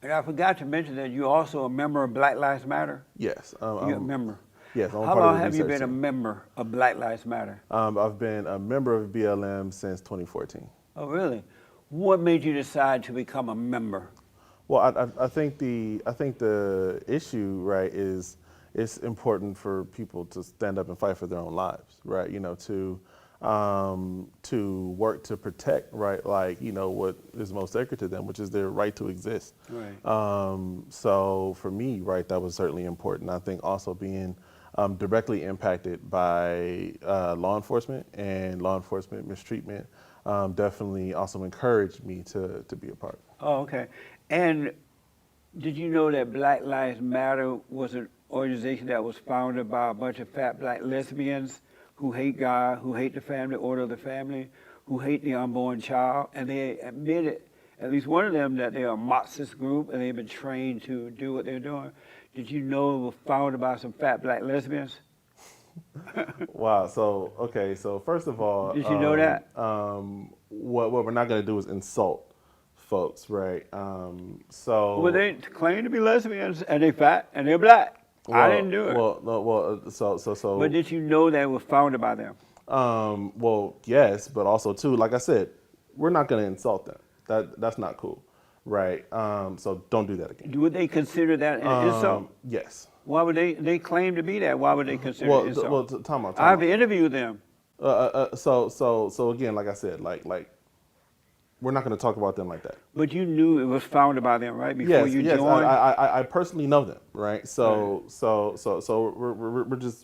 And I forgot to mention that you're also a member of Black Lives Matter. Yes. You're a member. Yes, I'm How part of long the have you research been a team. member of Black Lives Matter? I've been a member of BLM since 2014. Oh, really? What made you decide to become a member? Well, I think the issue, right, is it's important for people to stand up and fight for their own lives, right? You know, to work to protect, right, like, you know, what is most sacred to them, which is their right to exist. Right. So for me, right, that was certainly important. I think also being directly impacted by law enforcement and law enforcement mistreatment definitely also encouraged me to be a part. Oh, okay. And did you know that Black Lives Matter was an organization that was founded by a bunch of fat black lesbians who hate God, who hate the family, order of the family, who hate the unborn child, and they admitted, at least one of them, that they're a Marxist group and they've been trained to do what they're doing. Did you know it was founded by some fat black lesbians? Wow. So okay. So first of all, Did you know that? What we're not going to do is insult folks, right? Well, they claim to be lesbians and they fat and they're black. I didn't do it. Well, no, well, so. But did you know that it was founded by them? Well, yes, but also too, like I said, we're not going to insult them. That's not cool, right? So don't do that again. Would they consider that an insult? Yes. Why would they claim to be that? Why would they consider it an insult? Well, time out. I've interviewed them. So again, like I said, like we're not going to talk about them like that. But you knew it was founded by them, right? Before you yes, joined. I personally know them, right? So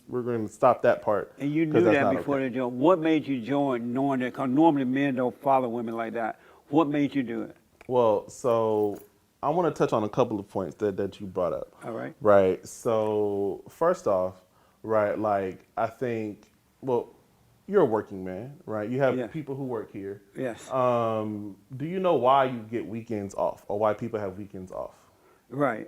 we're going to stop that part. And you knew that before they joined. What made you join, knowing that? Because normally men don't follow women like that. What made you do it? Well, so I want to touch on a couple of points that you brought up. All right. Right. So first off, right, like I think, well, you're a working man, right? You have people who work here. Yes. Do you know why you get weekends off, or why people have weekends off? Right.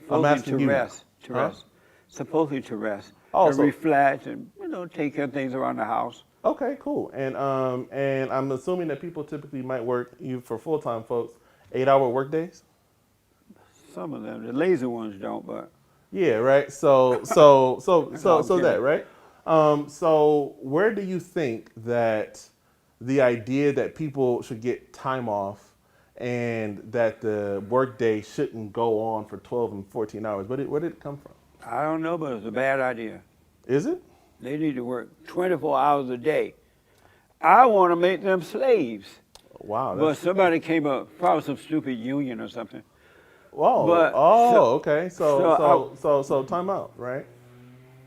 I'm asking you. Rest. To rest. Supposedly to rest. Oh, to reflect and take care of things around the house. Okay, cool. And I'm assuming that people typically might work, for full-time folks, 8-hour work days. Some of them, the lazy ones don't, but yeah, right. So that right. So where do you think that the idea that people should get time off and that the workday shouldn't go on for 12 and 14 hours, where did it come from? I don't know, but it's a bad idea. Is it? They need to work 24 hours a day. I want to make them slaves. Wow. But somebody came up, probably some stupid union or something. Whoa. But, okay. So time out, right?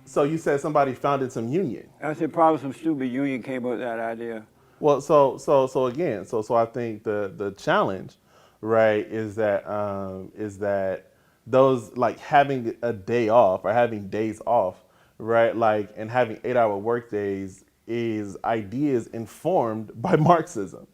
So you said somebody founded some union. I said probably some stupid union came up with that idea. Well, so again, so I think the challenge, right, is that those, like, having a day off or having days off, right, like, and having 8-hour work days is ideas informed by Marxism,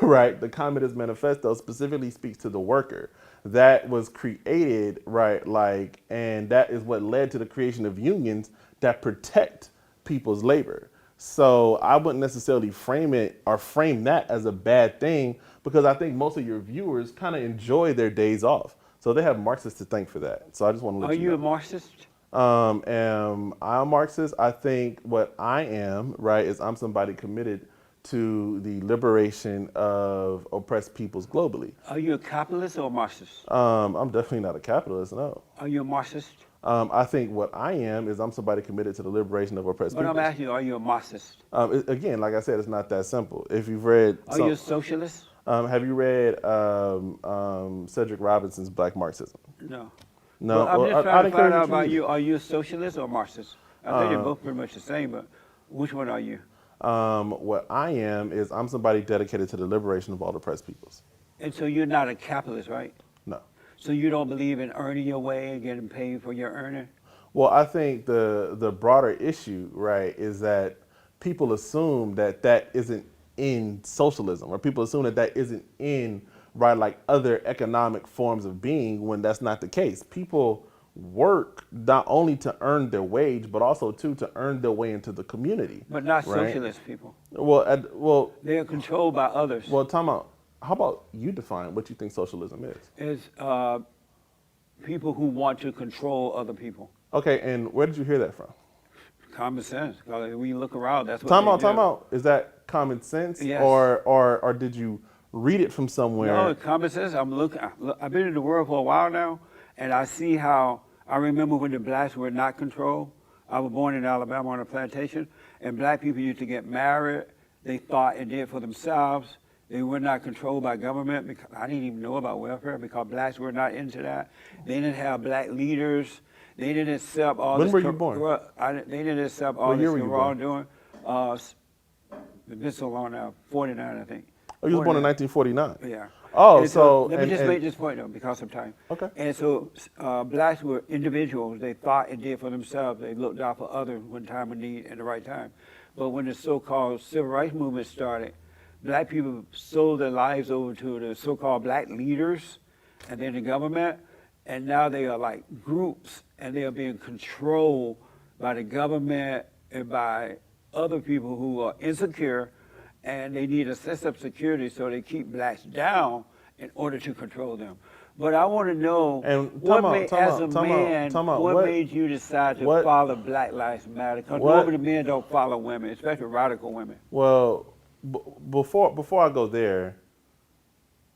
right? The Communist Manifesto specifically speaks to the worker. That was created, right, like, and that is what led to the creation of unions that protect people's labor. So I wouldn't necessarily frame that as a bad thing, because I think most of your viewers kind of enjoy their days off. So they have Marxists to thank for that. So I just want to let you know. Are you a Marxist? Am I a Marxist? I think what I am, right, is I'm somebody committed to the liberation of oppressed peoples globally. Are you a capitalist or a Marxist? I'm definitely not a capitalist, no. Are you a Marxist? I think what I am is I'm somebody committed to the liberation of oppressed peoples. But I'm asking you, are you a Marxist? Again, like I said, it's not that simple. If you've read... Are you a socialist? Have you read Cedric Robinson's Black Marxism? No. No. Well, I'm just trying to find out about you. Are you a socialist or a Marxist? I think they're both pretty much the same, but which one are you? What I am is I'm somebody dedicated to the liberation of all oppressed peoples. And so you're not a capitalist, right? No. So you don't believe in earning your way and getting paid for your earning? Well, I think the broader issue, right, is that people assume that isn't in socialism, or people assume that isn't in, right, like, other economic forms of being, when that's not the case. People work not only to earn their wage, but also to earn their way into the community. But not right? socialist people. Well, they're controlled by others. Well, time out. How about you define what you think socialism is? It's people who want to control other people. Okay, and where did you hear that from? Common sense. Because when you look around, that's what Time they out, do. time out. Is that common sense, Yes. or did you read it from somewhere? No, common sense. I've been in the world for a while now, and I see how. I remember when the blacks were not controlled. I was born in Alabama on a plantation, and black people used to get married. They thought and did for themselves. They were not controlled by government. Because I didn't even know about welfare because blacks were not into that. They didn't have black leaders. They didn't accept all When this. were you born? They didn't accept all What this year were you born? wrongdoing. It's been so long now. 49, I think. Oh, you was born in 49. 1949. Yeah. Oh, And so let me just make this point though, because of time. Okay. And so blacks were individuals. They thought and did for themselves. They looked out for others when time of need and the right time. But when the so-called civil rights movement started, black people sold their lives over to the so-called black leaders and then the government, and now they are like groups, and they are being controlled by the government and by other people who are insecure, and they need a sense of security, so they keep blacks down in order to control them. But I want to know, And what what made you decide to what- follow Black Lives Matter? Because what- normally men don't follow women, especially radical women. Well, before I go there,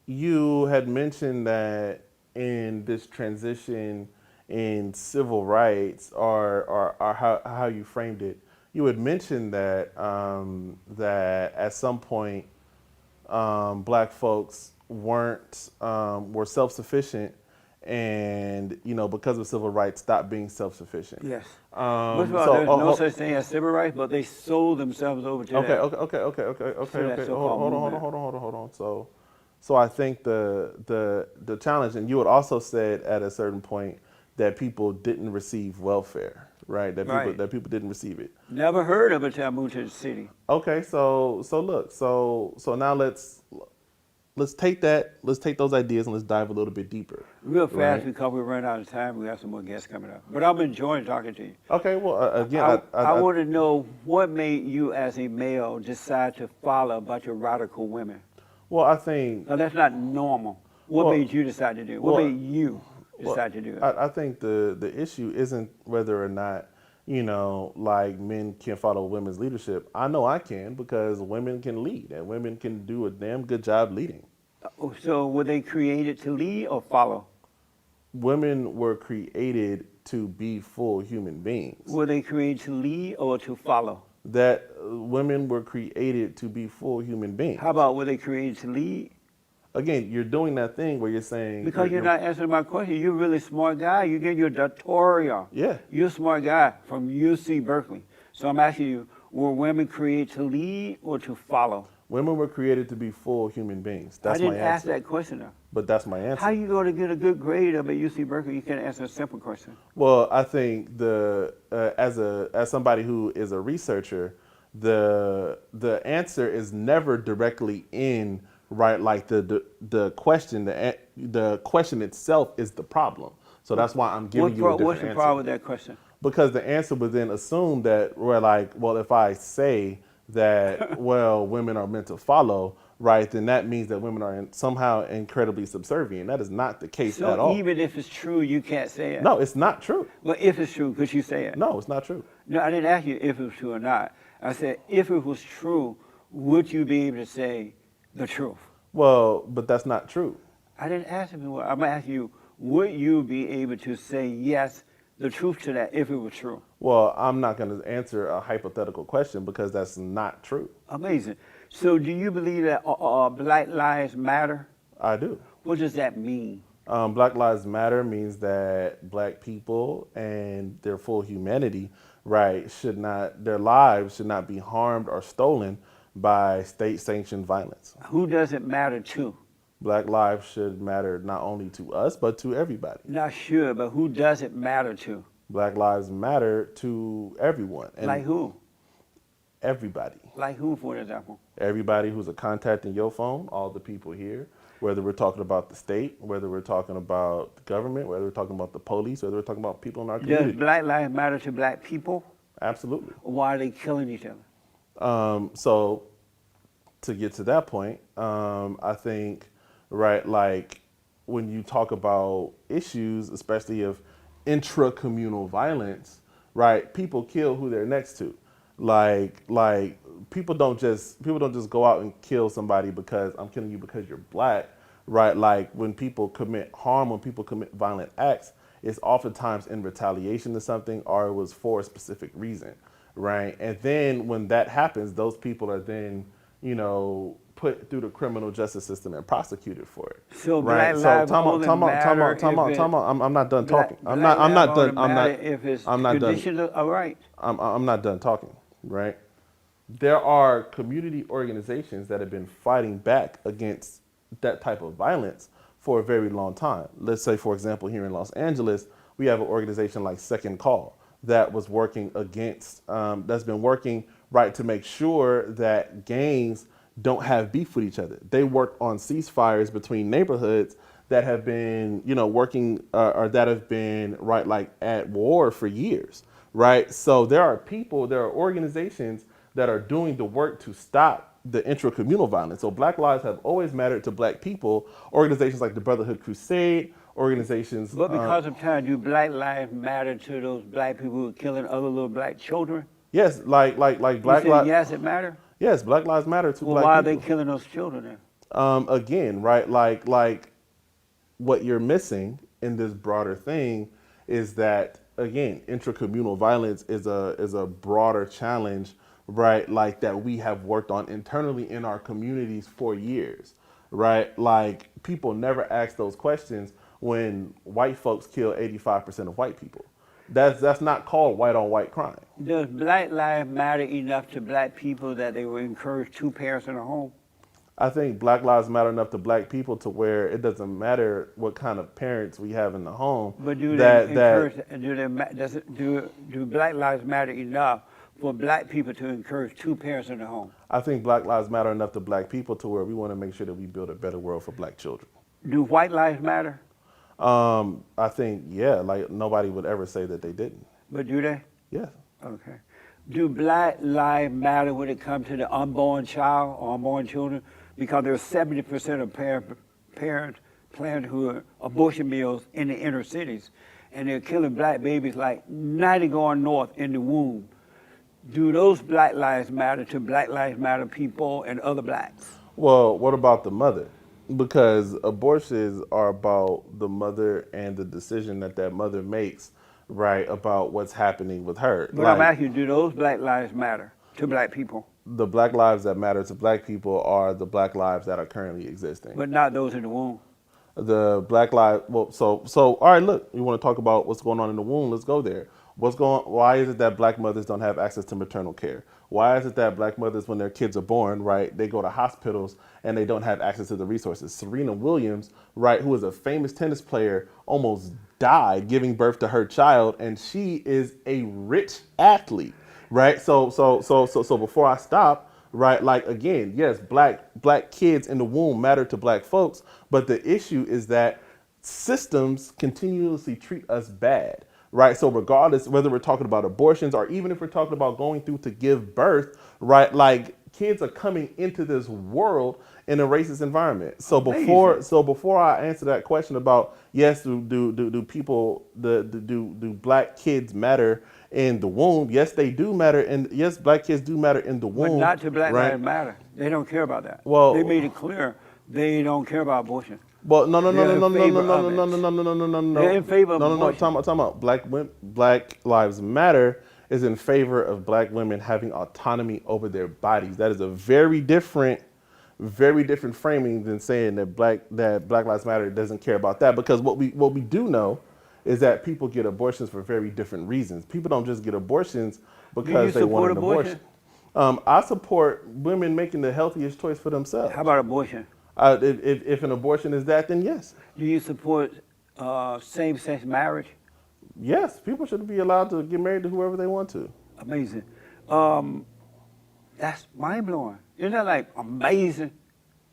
you had mentioned that in this transition in civil rights, or how you framed it, you had mentioned that that at some point black folks were self-sufficient, and because of civil rights stopped being self-sufficient. Yes. First of all, there's no such thing as civil rights, but they sold themselves over to Okay, that. okay. so-called Hold on. So I think the challenge, and you had also said at a certain point that people didn't receive welfare, right? That people didn't receive it. Never heard of it till I moved to the city. Okay, so look, so now let's take those ideas and let's dive a little bit deeper. Real fast, Right. because we run out of time. We have some more guests coming up. But I'm enjoying talking to you. Okay, well again, I want to know what made you as a male decide to follow a bunch of radical women. well I think Now, that's not normal. What Well- made you decide to do it? What well- made you decide to do it? I think the issue isn't whether or not like men can follow women's leadership. I know I can, because women can lead and women can do a damn good job leading. So were they created to lead or follow? Women were created to be full human beings. Were they created to lead or to follow? That women were created to be full human beings. How about were they created to lead? Again, you're doing that thing where you're saying Because you're not answering my question. You're a really smart guy. You get your doctoral. Yeah. You're a smart guy from UC Berkeley. So I'm asking you, were women created to lead or to follow? Women were created to be full human beings. That's I didn't my ask answer. that question though. But that's my answer. How you going to get a good grade up at UC Berkeley? You can't answer a simple question. Well, I think as somebody who is a researcher, the answer is never directly in, right, like the question. The question itself is the problem. So that's why I'm giving you a different What's the answer. problem with that question? Because the answer would then assume that we're like, well, if I say that, well, women are meant to follow, right, then that means that women are somehow incredibly subservient. That is not the case at all. So even if it's true, you can't say it? No, it's not true. But if it's true, could you say it? No, it's not true. No, I didn't ask you if it was true or not. I said, if it was true, would you be able to say the truth? Well, but that's not true. I didn't ask you. I'm asking you, would you be able to say yes, the truth to that, if it was true? Well, I'm not going to answer a hypothetical question because that's not true. Amazing. So do you believe that Black Lives Matter? I do. What does that mean? Black Lives Matter means that black people and their full humanity, right, their lives should not be harmed or stolen by state-sanctioned violence. Who does it matter to? Black lives should matter not only to us, but to everybody. Not sure, but who does it matter to? Black lives matter to everyone. And Like who? everybody. Like who, for example? Everybody who's a contact in your phone, all the people here, whether we're talking about the state, whether we're talking about the government, whether we're talking about the police, whether we're talking about people in our Does community. Black Lives matter to black people? Absolutely. Or why are they killing each other? So to get to that point, I think, right, like when you talk about issues, especially of intra-communal violence, right? People kill who they're next to. Like people don't just go out and kill somebody because I'm killing you because you're black, right? Like when people commit harm, when people commit violent acts, it's oftentimes in retaliation to something or it was for a specific reason, right? And then when that happens, those people are then, put through the criminal justice system and prosecuted for it, So right? black So lives only matter if I'm not done talking. I'm black lives not only done. I'm not. matter if it's I'm not done. conditional. All right. I'm not done talking, right? There are community organizations that have been fighting back against that type of violence for a very long time. Let's say, for example, here in Los Angeles, we have an organization like Second Call that was working that's been working right to make sure that gangs don't have beef with each other. They work on ceasefires between neighborhoods that have been, working or that have been right like at war for years, right? So there are organizations that are doing the work to stop the intracommunal violence. So Black lives have always mattered to Black people. Organizations like the Brotherhood Crusade, organizations. But because of time, do black lives matter to those black people who are killing other little black children? Yes, like You Black said lives. yes, it matters. Yes, Black lives matter to Well, Black why are people. they killing those children then? Again, right? Like what you're missing in this broader thing is that again, intracommunal violence is a broader challenge, right? Like that we have worked on internally in our communities for years, right? Like people never ask those questions when white folks kill 85% of white people. That's not called white on white crime. Does black lives matter enough to black people that they will encourage two parents in a home? I think Black lives matter enough to Black people to where it doesn't matter what kind of parents we have in the home. But do they that encourage? Do black lives matter enough for black people to encourage two parents in the home? I think Black lives matter enough to Black people to where we want to make sure that we build a better world for Black children. Do white lives matter? I think like nobody would ever say that they didn't. But do they? Yeah. Okay. Do black lives matter when it comes to the unborn child or unborn children? Because there's 70% of parents Planned abortion mills in the inner cities, and they're killing black babies like 90 going north in the womb. Do those Black Lives Matter to Black Lives Matter people and other blacks? Well, what about the mother? Because abortions are about the mother and the decision that mother makes, right, about what's happening with her. But I'm asking you, do those Black Lives Matter to black people? The Black lives that matter to Black people are the Black lives that are currently existing. But not those in the womb. The Black lives, well, so all right, look, you want to talk about what's going on in the womb, let's go there. Why is it that Black mothers don't have access to maternal care? Why is it that Black mothers, when their kids are born, right, they go to hospitals and they don't have access to the resources? Serena Williams, right, who is a famous tennis player, almost died giving birth to her child, and she is a rich athlete, right? So before I stop, right, like again, yes, black kids in the womb matter to Black folks, but the issue is that systems continuously treat us bad. Right, so regardless whether we're talking about abortions or even if we're talking about going through to give birth, right, like kids are coming into this world in a racist environment. So before I answer that question about yes, do Black kids matter in the womb? Yes, they do matter, and yes, Black kids do matter in the womb. But not to Black right? Lives Matter. They don't care about that. Well, they made it clear they don't care about abortion. Well, no. They're in favor of abortion. Talking about Black Lives Matter is in favor of Black women having autonomy over their bodies. That is a very different framing than saying that Black Lives Matter doesn't care about that. Because what we do know is that people get abortions for very different reasons. People don't just get abortions because they want an abortion. I support women making the healthiest choice for themselves. How about abortion? If an abortion is that, then yes. Do you support same-sex marriage? Yes, people should be allowed to get married to whoever they want to. Amazing. That's mind-blowing. Isn't that like amazing?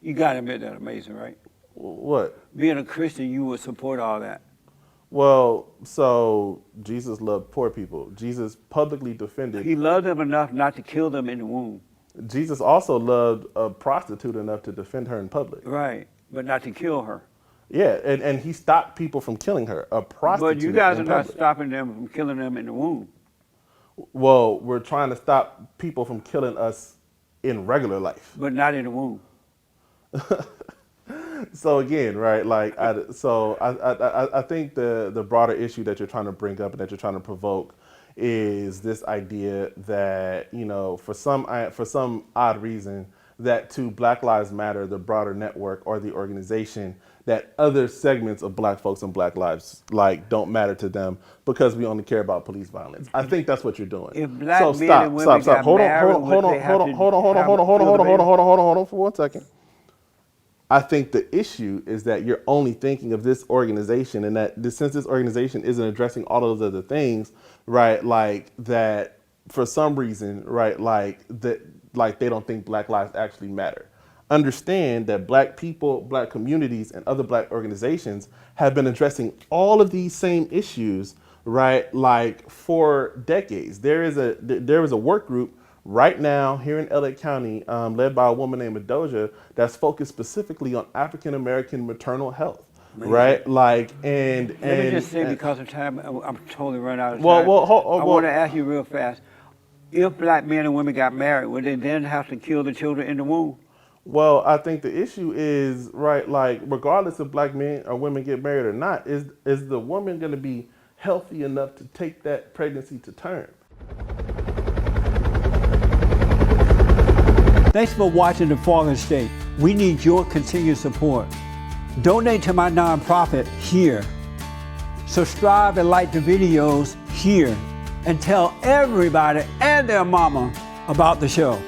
You got to admit that amazing, right? What? Being a Christian, you would support all that. Well, so Jesus loved poor people. Jesus publicly defended. He loved them enough not to kill them in the womb. Jesus also loved a prostitute enough to defend her in public. Right, but not to kill her. Yeah, and he stopped people from killing her, a prostitute. But you guys are in not public. stopping them from killing them in the womb. Well, we're trying to stop people from killing us in regular life. But not in the womb. So again, right? Like, I think the broader issue that you're trying to bring up and that you're trying to provoke is this idea that, you know, for some odd reason, that to Black Lives Matter, the broader network or the organization, that other segments of Black folks and Black lives like don't matter to them because we only care about police violence. I think that's what you're doing. If black So men stop, and women stop. got Hold on, married, hold on, hold would on, they have hold on, to hold on, hold on, have hold on, hold on, kill hold the on, baby? hold on for 1 second. I think the issue is that you're only thinking of this organization, and that since this organization isn't addressing all those other things, right? Like that for some reason, right? Like that, like they don't think Black lives actually matter. Understand that Black people, Black communities, and other Black organizations have been addressing all of these same issues, right? Like for decades. There is a work group right now here in LA County, led by a woman named Adoja, that's focused specifically on African American maternal health, right? Like, and Let me just say, because of time, I'm totally run out of time. Well, I want to ask you real fast. If black men and women got married, would they then have to kill the children in the womb? Well, I think the issue is, right, like regardless if black men or women get married or not, is the woman going to be healthy enough to take that pregnancy to term? Thanks for watching The Fallen State. We need your continued support. Donate to my nonprofit here. Subscribe and like the videos here. And tell everybody and their mama about the show.